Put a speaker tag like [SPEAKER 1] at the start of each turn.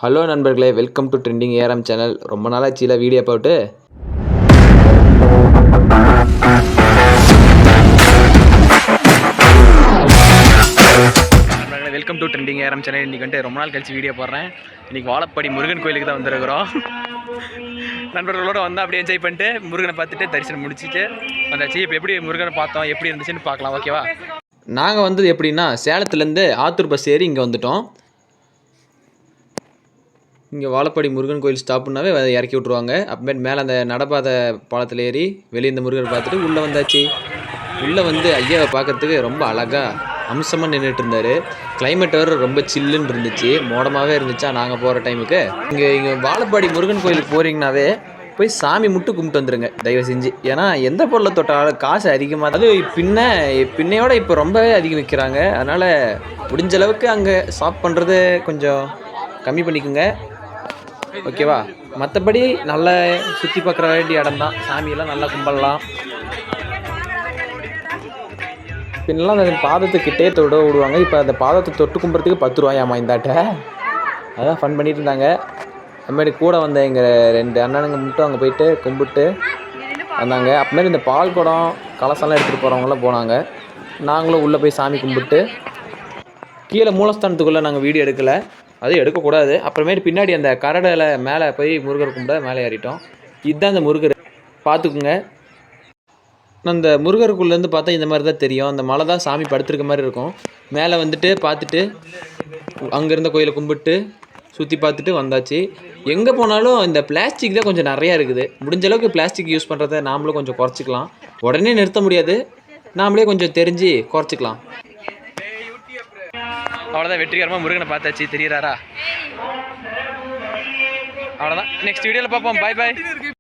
[SPEAKER 1] Hello நண்பர்களே, welcome to trending ARM channel. ரொம்ப நாளாச்சுல video போட்டு. நண்பர்களே, welcome to trending ARM channel. இன்றைக்கி வந்துட்டு ரொம்ப நாள் கழிச்சு வீடியோ போடுறேன். இன்றைக்கி வாழப்பாடி முருகன் கோயிலுக்கு தான் வந்துருக்குறோம். நண்பர்களோடு வந்து அப்படியே என்ஜாய் பண்ணிட்டு முருகனை பார்த்துட்டு தரிசனம் முடிச்சுட்டு வந்தாச்சு. இப்போ எப்படி முருகனை பார்த்தோம், எப்படி இருந்துச்சுன்னு பார்க்கலாம். ஓகேவா? நாங்கள் வந்தது எப்படின்னா, சேலத்துலேருந்து ஆத்தூர் பஸ் ஏறி இங்கே வந்துட்டோம். இங்கே வாழப்பாடி முருகன் கோயில் ஸ்டாப்புனாவே இறக்கி விட்ருவாங்க. அப்புறமேட்டு மேலே அந்த நடப்பாதை பாலத்தில் ஏறி வெளியே இந்த முருகனை பார்த்துட்டு உள்ளே வந்தாச்சு. உள்ளே வந்து ஐயாவை பார்க்கறதுக்கு ரொம்ப அழகாக அம்சமாக நின்றுட்டு இருந்தார். கிளைமேட் வேறு ரொம்ப சில்லுன்னு இருந்துச்சு, மோடமாகவே இருந்துச்சா நாங்கள் போகிற டைமுக்கு. இங்கே வாழப்பாடி முருகன் கோயிலுக்கு போகிறீங்கனாவே போய் சாமி மட்டும் கும்பிட்டு வந்துடுங்க தயவு செஞ்சு. ஏன்னா எந்த பொருளை தொட்டாலும் காசு அதிகமாக, அது பின்னையோட இப்போ ரொம்பவே அதிகம் விற்கிறாங்க. அதனால் முடிஞ்ச அளவுக்கு அங்கே ஷாப் பண்ணுறது கொஞ்சம் கம்மி பண்ணிக்கோங்க. ஓகேவா? மற்றபடி நல்லா சுற்றி பார்க்குற வேண்டிய இடம் தான். சாமியெல்லாம் நல்லா கும்பிடலாம். பின்னெல்லாம் அந்த பாதத்துக்கிட்டே தொட விடுவாங்க. இப்போ அந்த பாதத்தை தொட்டு கும்பிட்றதுக்கு 10 ரூபாயாமா இந்தாட்ட. அதான் ஃபன் பண்ணிட்டு இருந்தாங்க. அதுமாதிரி கூட வந்த எங்கள் 2 அண்ணனுங்க மட்டும் அங்கே போயிட்டு கும்பிட்டு வந்தாங்க. அப்புறமேலே இந்த பால் குடம் கலசம்லாம் எடுத்துகிட்டு போகிறவங்களாம் போனாங்க. நாங்களும் உள்ளே போய் சாமி கும்பிட்டு கீழே மூலஸ்தானத்துக்குள்ளே நாங்கள் வீடியோ எடுக்கலை, அது எடுக்கக்கூடாது. அப்புறமேட்டு பின்னாடி அந்த கரடையில் மேலே போய் முருகர் கும்பிட மேலே ஏறிட்டோம். இதுதான் அந்த முருகர், பார்த்துக்குங்க. அந்த முருகருக்குள்ளேருந்து பார்த்தா இந்த மாதிரி தான் தெரியும். அந்த மலை தான் சாமி படுத்துருக்க மாதிரி இருக்கும். மேலே வந்துட்டு பார்த்துட்டு அங்கே இருந்த கோயிலை கும்பிட்டு சுற்றி பார்த்துட்டு வந்தாச்சு. எங்கே போனாலும் இந்த பிளாஸ்டிக் தான் கொஞ்சம் நிறையா இருக்குது. முடிஞ்ச அளவுக்கு பிளாஸ்டிக் யூஸ் பண்ணுறத நாமளும் கொஞ்சம் குறைச்சிக்கலாம். உடனே நிறுத்த முடியாது, நாமளே கொஞ்சம் தெரிஞ்சு குறைச்சிக்கலாம். அவ்வளோதான், வெற்றிகரமாக முருகனை பார்த்தாச்சு. தெரியுறாரா? அவ்வளோதான், நெக்ஸ்ட் வீடியோவில் பார்ப்போம். பாய் பாய்.